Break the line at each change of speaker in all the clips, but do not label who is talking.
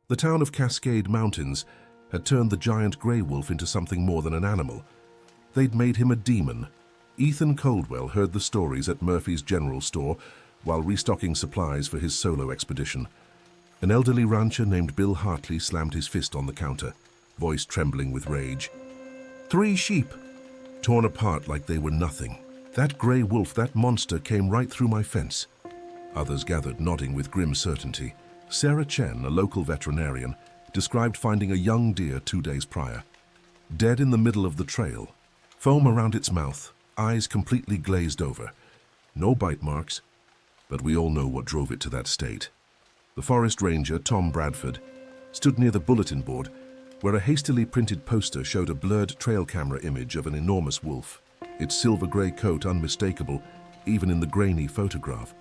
The town of Cascade Mountains had turned the giant grey wolf into something more than an animal. They'd made him a demon. Ethan Coldwell heard the stories at Murphy's General Store while restocking supplies for his solo expedition. An elderly rancher named Bill Hartley slammed his fist on the counter, voice trembling with rage. 3 sheep, torn apart like they were nothing. That grey wolf, that monster, came right through my fence. Others gathered, nodding with grim certainty. Sarah Chen, a local veterinarian, described finding a young deer 2 days prior, dead in the middle of the trail, foam around its mouth, eyes completely glazed over. No bite marks, but we all know what drove it to that state. The forest ranger, Tom Bradford, stood near the bulletin board, where a hastily printed poster showed a blurred trail camera image of an enormous wolf, its silver-grey coat unmistakable, even in the grainy photograph.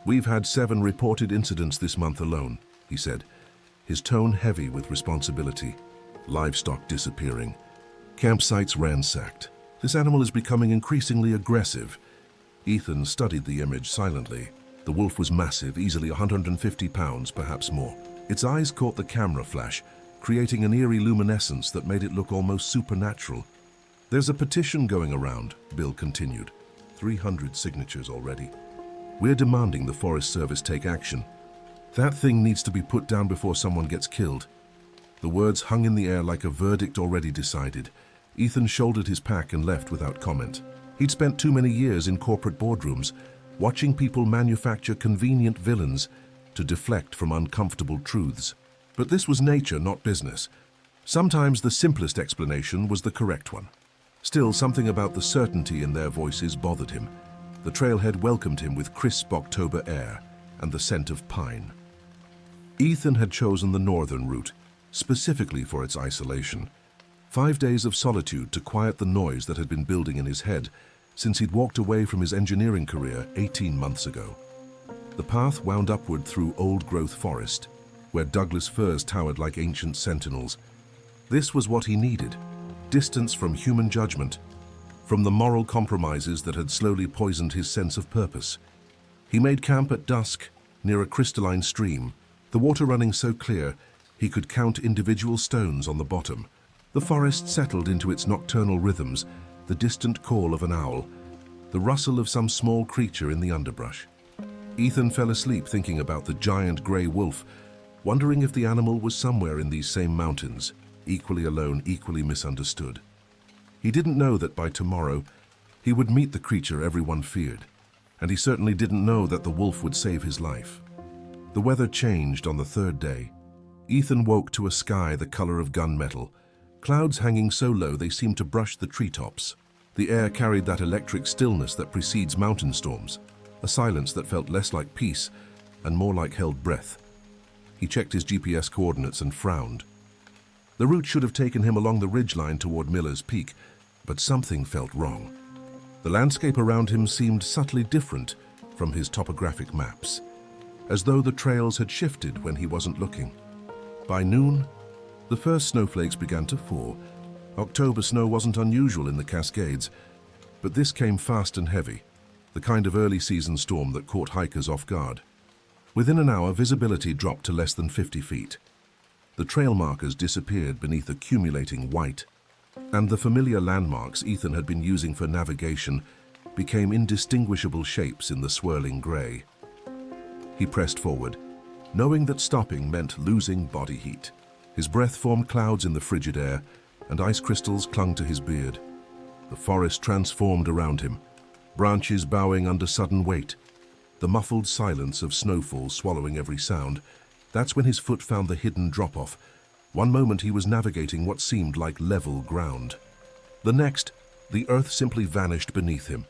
"We've had 7 reported incidents this month alone," he said, his tone heavy with responsibility. "Livestock disappearing, campsites ransacked. This animal is becoming increasingly aggressive." Ethan studied the image silently. The wolf was massive, easily 150 pounds, perhaps more. Its eyes caught the camera flash, creating an eerie luminescence that made it look almost supernatural. "There's a petition going around," Bill continued. 300 signatures already. "We're demanding the Forest Service take action. That thing needs to be put down before someone gets killed." The words hung in the air like a verdict already decided. Ethan shouldered his pack and left without comment. He'd spent too many years in corporate boardrooms, watching people manufacture convenient villains to deflect from uncomfortable truths. But this was nature, not business. Sometimes the simplest explanation was the correct one. Still, something about the certainty in their voices bothered him. The trailhead welcomed him with crisp October air and the scent of pine. Ethan had chosen the northern route, specifically for its isolation. 5 days of solitude to quiet the noise that had been building in his head since he'd walked away from his engineering career 18 months ago. The path wound upward through old-growth forest, where Douglas firs towered like ancient sentinels. This was what he needed: distance from human judgment, from the moral compromises that had slowly poisoned his sense of purpose. He made camp at dusk, near a crystalline stream, the water running so clear he could count individual stones on the bottom. The forest settled into its nocturnal rhythms, the distant call of an owl, the rustle of some small creature in the underbrush. Ethan fell asleep thinking about the giant grey wolf, wondering if the animal was somewhere in these same mountains, equally alone, equally misunderstood. He didn't know that by tomorrow he would meet the creature everyone feared, and he certainly didn't know that the wolf would save his life. The weather changed on the 3rd day. Ethan woke to a sky the color of gunmetal, clouds hanging so low they seemed to brush the treetops. The air carried that electric stillness that precedes mountain storms, a silence that felt less like peace and more like held breath. He checked his GPS coordinates and frowned. The route should have taken him along the ridgeline toward Miller's Peak, but something felt wrong. The landscape around him seemed subtly different from his topographic maps, as though the trails had shifted when he wasn't looking. By noon, the first snowflakes began to fall. October snow wasn't unusual in the Cascades, but this came fast and heavy, the kind of early-season storm that caught hikers off guard. Within an hour, visibility dropped to less than 50 feet. The trail markers disappeared beneath accumulating white, and the familiar landmarks Ethan had been using for navigation became indistinguishable shapes in the swirling gray. He pressed forward, knowing that stopping meant losing body heat. His breath formed clouds in the frigid air, and ice crystals clung to his beard. The forest transformed around him, branches bowing under sudden weight, the muffled silence of snowfall swallowing every sound. That's when his foot found the hidden drop-off. One moment he was navigating what seemed like level ground. The next, the earth simply vanished beneath him.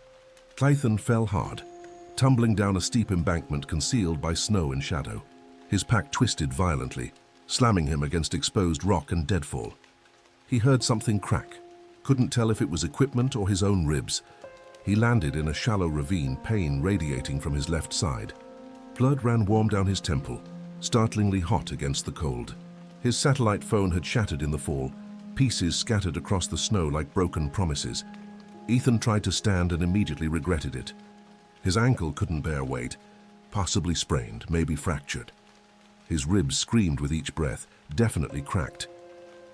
Ethan fell hard, tumbling down a steep embankment concealed by snow and shadow. His pack twisted violently, slamming him against exposed rock and deadfall. He heard something crack, couldn't tell if it was equipment or his own ribs. He landed in a shallow ravine, pain radiating from his left side. Blood ran warm down his temple, startlingly hot against the cold. His satellite phone had shattered in the fall, pieces scattered across the snow like broken promises. Ethan tried to stand and immediately regretted it. His ankle couldn't bear weight, possibly sprained, maybe fractured. His ribs screamed with each breath, definitely cracked.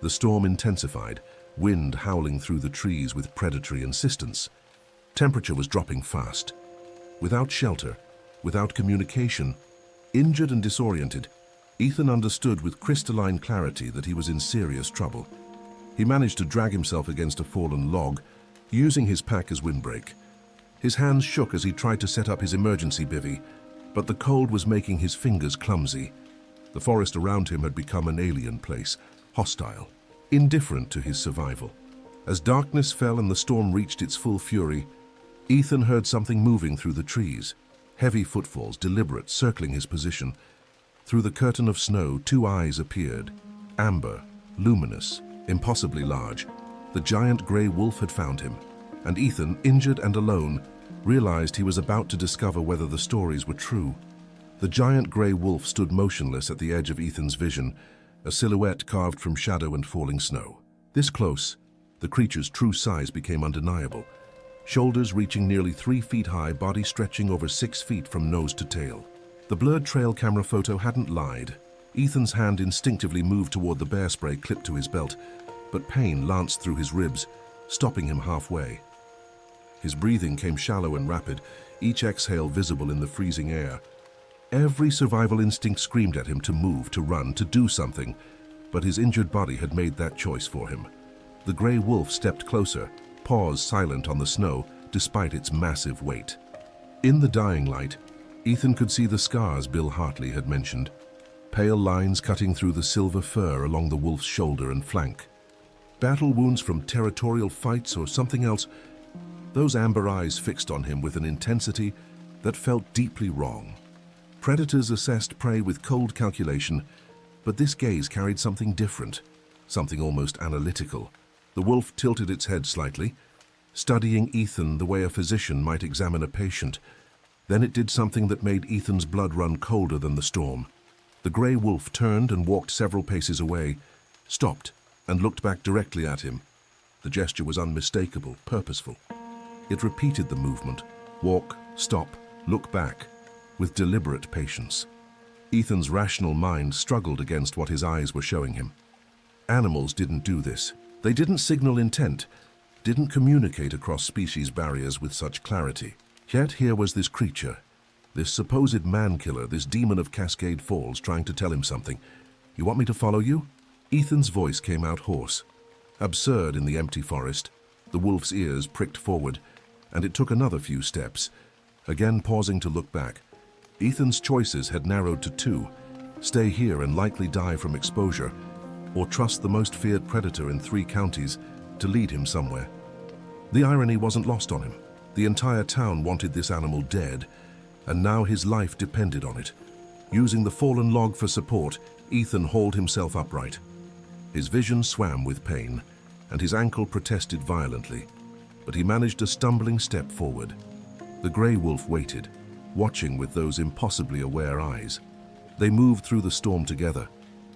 The storm intensified, wind howling through the trees with predatory insistence. Temperature was dropping fast. Without shelter, without communication, injured and disoriented, Ethan understood with crystalline clarity that he was in serious trouble. He managed to drag himself against a fallen log, using his pack as windbreak. His hands shook as he tried to set up his emergency bivvy, but the cold was making his fingers clumsy. The forest around him had become an alien place, hostile, indifferent to his survival. As darkness fell and the storm reached its full fury, Ethan heard something moving through the trees. Heavy footfalls, deliberate, circling his position. Through the curtain of snow, two eyes appeared. Amber, luminous, impossibly large. The giant grey wolf had found him, and Ethan, injured and alone, realized he was about to discover whether the stories were true. The giant grey wolf stood motionless at the edge of Ethan's vision, a silhouette carved from shadow and falling snow. This close, the creature's true size became undeniable. Shoulders reaching nearly 3 feet high, body stretching over 6 feet from nose to tail. The blurred trail camera photo hadn't lied. Ethan's hand instinctively moved toward the bear spray clipped to his belt, but pain lanced through his ribs, stopping him halfway. His breathing came shallow and rapid, each exhale visible in the freezing air. Every survival instinct screamed at him to move, to run, to do something, but his injured body had made that choice for him. The grey wolf stepped closer, paws silent on the snow despite its massive weight. In the dying light, Ethan could see the scars Bill Hartley had mentioned, pale lines cutting through the silver fur along the wolf's shoulder and flank. Battle wounds from territorial fights or something else, those amber eyes fixed on him with an intensity that felt deeply wrong. Predators assessed prey with cold calculation, but this gaze carried something different, something almost analytical. The wolf tilted its head slightly, studying Ethan the way a physician might examine a patient. Then it did something that made Ethan's blood run colder than the storm. The grey wolf turned and walked several paces away, stopped, and looked back directly at him. The gesture was unmistakable, purposeful. It repeated the movement: walk, stop, look back, with deliberate patience. Ethan's rational mind struggled against what his eyes were showing him. Animals didn't do this. They didn't signal intent, didn't communicate across species barriers with such clarity. Yet here was this creature, this supposed man-killer, this demon of Cascade Falls, trying to tell him something. "You want me to follow you?" Ethan's voice came out hoarse. Absurd in the empty forest. The wolf's ears pricked forward, and it took another few steps, again pausing to look back. Ethan's choices had narrowed to two: stay here and likely die from exposure, or trust the most feared predator in 3 counties to lead him somewhere. The irony wasn't lost on him. The entire town wanted this animal dead, and now his life depended on it. Using the fallen log for support, Ethan hauled himself upright. His vision swam with pain, and his ankle protested violently, but he managed a stumbling step forward. The grey wolf waited, watching with those impossibly aware eyes. They moved through the storm together,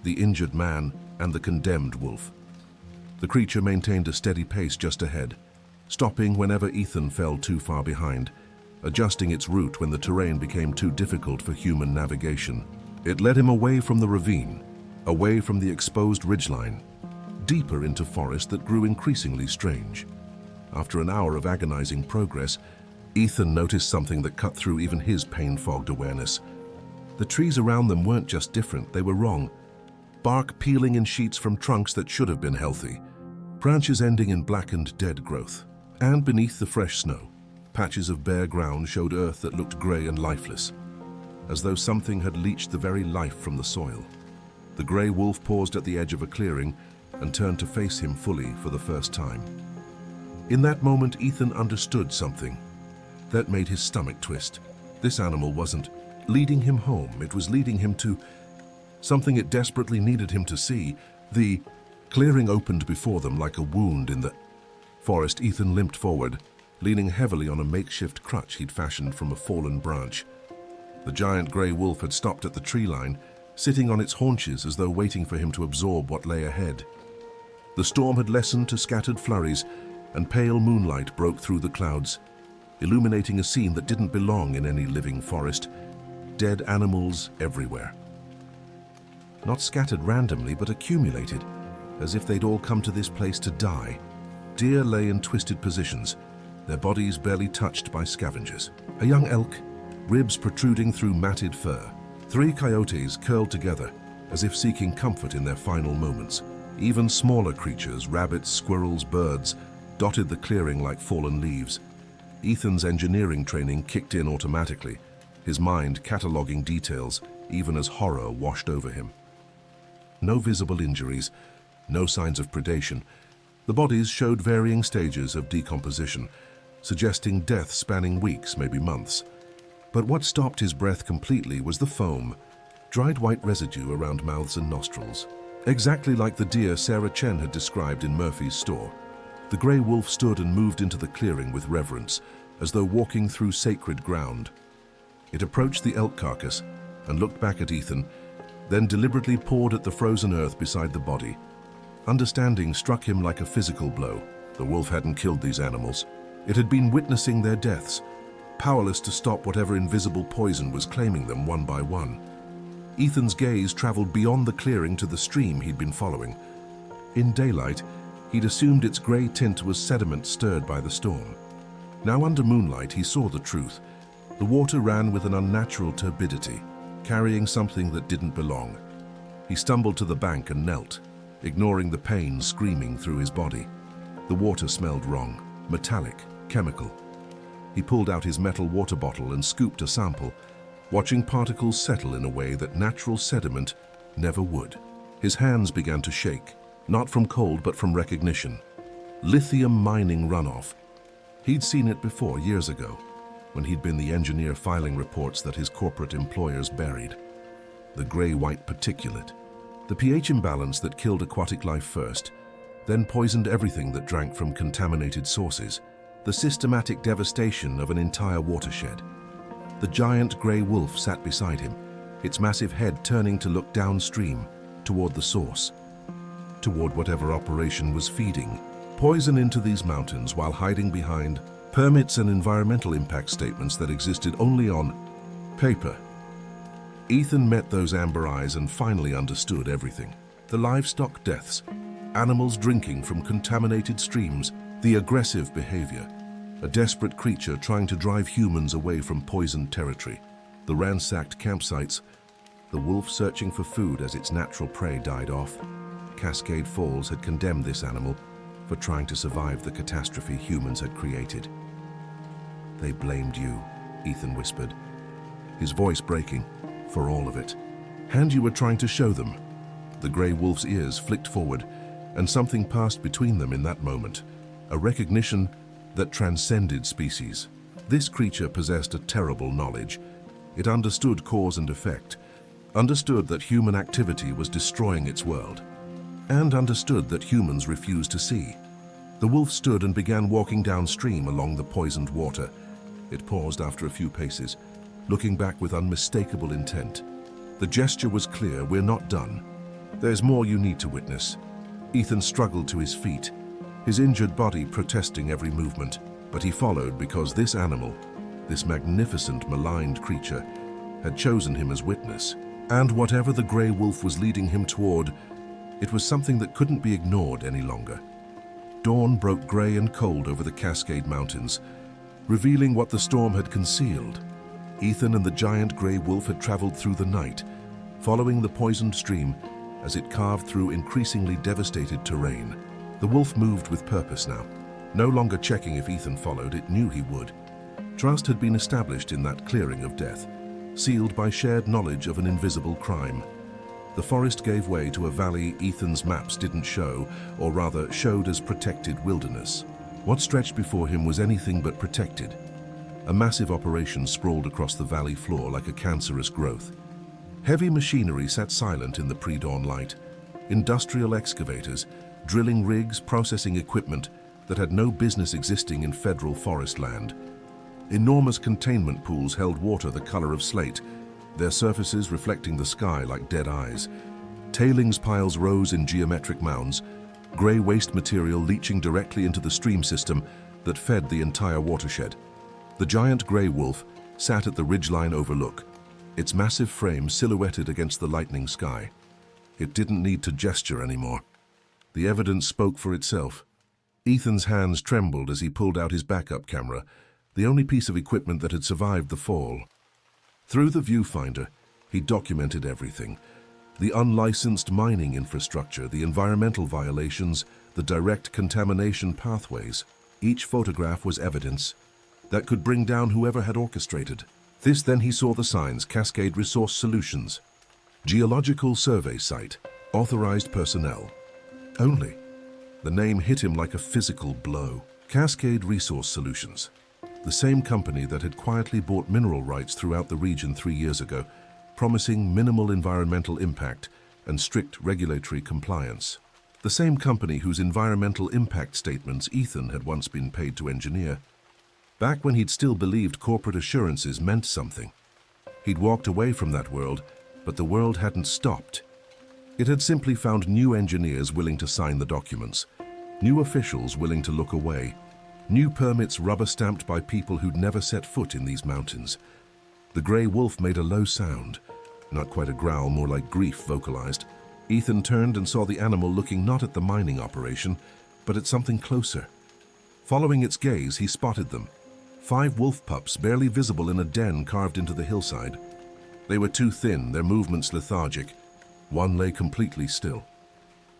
the injured man and the condemned wolf. The creature maintained a steady pace just ahead, stopping whenever Ethan fell too far behind, adjusting its route when the terrain became too difficult for human navigation. It led him away from the ravine, away from the exposed ridgeline, deeper into forest that grew increasingly strange. After an hour of agonizing progress, Ethan noticed something that cut through even his pain-fogged awareness. The trees around them weren't just different, they were wrong. Bark peeling in sheets from trunks that should have been healthy, branches ending in blackened dead growth. And beneath the fresh snow, patches of bare ground showed earth that looked grey and lifeless, as though something had leached the very life from the soil. The grey wolf paused at the edge of a clearing and turned to face him fully for the first time. In that moment, Ethan understood something that made his stomach twist. This animal wasn't leading him home, it was leading him to something it desperately needed him to see. The clearing opened before them like a wound in the forest. Ethan limped forward, leaning heavily on a makeshift crutch he'd fashioned from a fallen branch. The giant grey wolf had stopped at the tree line, sitting on its haunches as though waiting for him to absorb what lay ahead. The storm had lessened to scattered flurries, and pale moonlight broke through the clouds, illuminating a scene that didn't belong in any living forest. Dead animals everywhere. not scattered randomly but accumulated, as if they'd all come to this place to die. Deer lay in twisted positions, their bodies barely touched by scavengers. A young elk, ribs protruding through matted fur. 3 coyotes curled together, as if seeking comfort in their final moments. Even smaller creatures, rabbits, squirrels, birds, dotted the clearing like fallen leaves. Ethan's engineering training kicked in automatically, his mind cataloging details even as horror washed over him. No visible injuries, no signs of predation. The bodies showed varying stages of decomposition, suggesting death spanning weeks, maybe months. But what stopped his breath completely was the foam, dried white residue around mouths and nostrils. Exactly like the deer Sarah Chen had described in Murphy's store. The gray wolf stood and moved into the clearing with reverence, as though walking through sacred ground. It approached the elk carcass and looked back at Ethan, then deliberately pawed at the frozen earth beside the body. Understanding struck him like a physical blow. The wolf hadn't killed these animals. It had been witnessing their deaths, powerless to stop whatever invisible poison was claiming them one by one. Ethan's gaze traveled beyond the clearing to the stream he'd been following. In daylight, he'd assumed its gray tint was sediment stirred by the storm. Now under moonlight, he saw the truth. The water ran with an unnatural turbidity, carrying something that didn't belong. He stumbled to the bank and knelt, ignoring the pain screaming through his body. The water smelled wrong, metallic, chemical. He pulled out his metal water bottle and scooped a sample, watching particles settle in a way that natural sediment never would. His hands began to shake, not from cold but from recognition. Lithium mining runoff. He'd seen it before, years ago, when he'd been the engineer filing reports that his corporate employers buried. The gray-white particulate. The pH imbalance that killed aquatic life first, then poisoned everything that drank from contaminated sources. The systematic devastation of an entire watershed. The giant gray wolf sat beside him, its massive head turning to look downstream, toward the source, toward whatever operation was feeding poison into these mountains while hiding behind permits and environmental impact statements that existed only on paper. Ethan met those amber eyes and finally understood everything. The livestock deaths, animals drinking from contaminated streams, the aggressive behavior, a desperate creature trying to drive humans away from poisoned territory, the ransacked campsites, the wolf searching for food as its natural prey died off. Cascade Falls had condemned this animal for trying to survive the catastrophe humans had created. "They blamed you," Ethan whispered, his voice breaking, "for all of it. And you were trying to show them." The gray wolf's ears flicked forward, and something passed between them in that moment, a recognition that transcended species. This creature possessed a terrible knowledge. It understood cause and effect, understood that human activity was destroying its world, and understood that humans refused to see. The wolf stood and began walking downstream along the poisoned water. It paused after a few paces, looking back with unmistakable intent. The gesture was clear: "We're not done. There's more you need to witness." Ethan struggled to his feet, his injured body protesting every movement, but he followed because this animal, this magnificent, maligned creature, had chosen him as witness. And whatever the gray wolf was leading him toward, it was something that couldn't be ignored any longer. Dawn broke gray and cold over the Cascade Mountains, revealing what the storm had concealed. Ethan and the giant gray wolf had traveled through the night, following the poisoned stream as it carved through increasingly devastated terrain. The wolf moved with purpose now, no longer checking if Ethan followed. It knew he would. Trust had been established in that clearing of death, sealed by shared knowledge of an invisible crime. The forest gave way to a valley Ethan's maps didn't show, or rather showed as protected wilderness. What stretched before him was anything but protected. A massive operation sprawled across the valley floor like a cancerous growth. Heavy machinery sat silent in the pre-dawn light. Industrial excavators, drilling rigs, processing equipment that had no business existing in federal forest land. Enormous containment pools held water the color of slate, their surfaces reflecting the sky like dead eyes. Tailings piles rose in geometric mounds, gray waste material leaching directly into the stream system that fed the entire watershed. The giant gray wolf sat at the ridgeline overlook, its massive frame silhouetted against the lightning sky. It didn't need to gesture anymore. The evidence spoke for itself. Ethan's hands trembled as he pulled out his backup camera, the only piece of equipment that had survived the fall. Through the viewfinder, he documented everything. The unlicensed mining infrastructure, the environmental violations, the direct contamination pathways. Each photograph was evidence that could bring down whoever had orchestrated. Then he saw the signs: Cascade Resource Solutions, Geological Survey Site, Authorized Personnel. Only. The name hit him like a physical blow. Cascade Resource Solutions. The same company that had quietly bought mineral rights throughout the region 3 years ago, promising minimal environmental impact and strict regulatory compliance. The same company whose environmental impact statements Ethan had once been paid to engineer. Back when he'd still believed corporate assurances meant something. He'd walked away from that world, but the world hadn't stopped. It had simply found new engineers willing to sign the documents, new officials willing to look away, new permits rubber-stamped by people who'd never set foot in these mountains. The grey wolf made a low sound, not quite a growl, more like grief vocalized. Ethan turned and saw the animal looking not at the mining operation, but at something closer. Following its gaze, he spotted them. 5 wolf pups, barely visible in a den carved into the hillside. They were too thin, their movements lethargic. One lay completely still.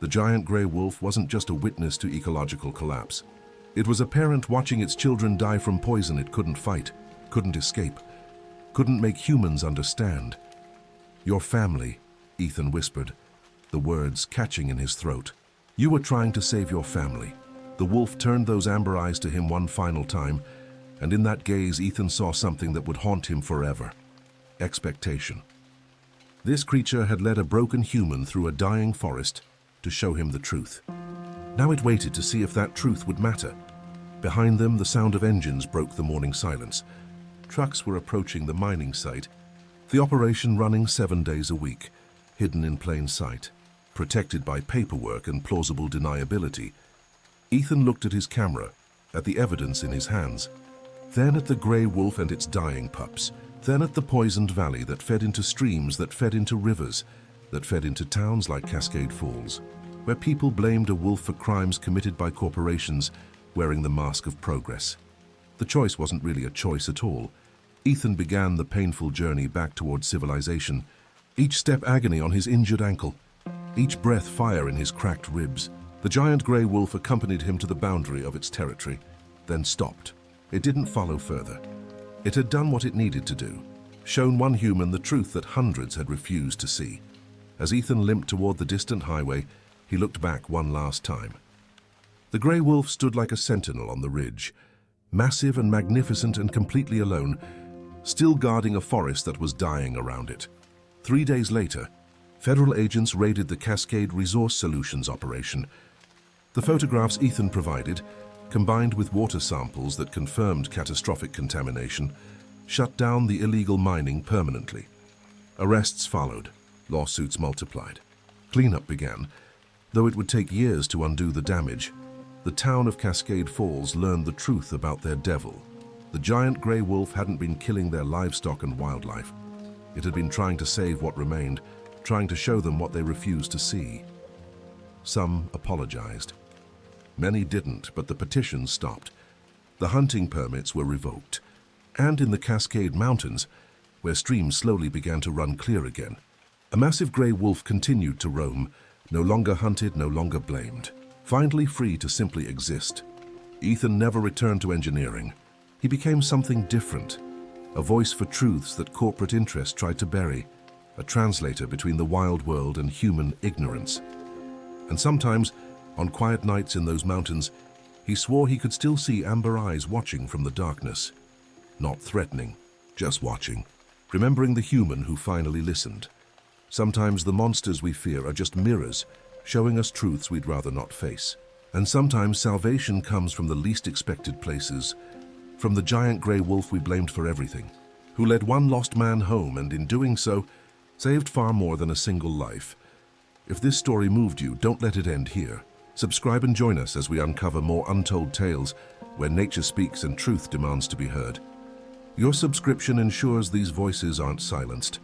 The giant grey wolf wasn't just a witness to ecological collapse. It was a parent watching its children die from poison it couldn't fight, couldn't escape, couldn't make humans understand. "Your family," Ethan whispered, the words catching in his throat. "You were trying to save your family." The wolf turned those amber eyes to him one final time, and in that gaze Ethan saw something that would haunt him forever. Expectation. This creature had led a broken human through a dying forest to show him the truth. Now it waited to see if that truth would matter. Behind them, the sound of engines broke the morning silence. Trucks were approaching the mining site, the operation running 7 days a week, hidden in plain sight, protected by paperwork and plausible deniability. Ethan looked at his camera, at the evidence in his hands, then at the grey wolf and its dying pups, then at the poisoned valley that fed into streams, that fed into rivers, that fed into towns like Cascade Falls, where people blamed a wolf for crimes committed by corporations wearing the mask of progress. The choice wasn't really a choice at all. Ethan began the painful journey back towards civilization, each step agony on his injured ankle, each breath fire in his cracked ribs. The giant grey wolf accompanied him to the boundary of its territory, then stopped. It didn't follow further. It had done what it needed to do, shown one human the truth that hundreds had refused to see. As Ethan limped toward the distant highway, he looked back one last time. The grey wolf stood like a sentinel on the ridge, massive and magnificent and completely alone, still guarding a forest that was dying around it. 3 days later, federal agents raided the Cascade Resource Solutions operation. The photographs Ethan provided, combined with water samples that confirmed catastrophic contamination, shut down the illegal mining permanently. Arrests followed, lawsuits multiplied. Cleanup began, though it would take years to undo the damage. The town of Cascade Falls learned the truth about their devil. The giant grey wolf hadn't been killing their livestock and wildlife. It had been trying to save what remained, trying to show them what they refused to see. Some apologized. Many didn't, but the petitions stopped. The hunting permits were revoked. And in the Cascade Mountains, where streams slowly began to run clear again, a massive grey wolf continued to roam, no longer hunted, no longer blamed, finally free to simply exist. Ethan never returned to engineering. He became something different, a voice for truths that corporate interests tried to bury, a translator between the wild world and human ignorance. And sometimes, on quiet nights in those mountains, he swore he could still see amber eyes watching from the darkness. Not threatening, just watching, remembering the human who finally listened. Sometimes the monsters we fear are just mirrors, showing us truths we'd rather not face. And sometimes salvation comes from the least expected places, from the giant grey wolf we blamed for everything, who led one lost man home and in doing so, saved far more than a single life. If this story moved you, don't let it end here. Subscribe and join us as we uncover more untold tales where nature speaks and truth demands to be heard. Your subscription ensures these voices aren't silenced,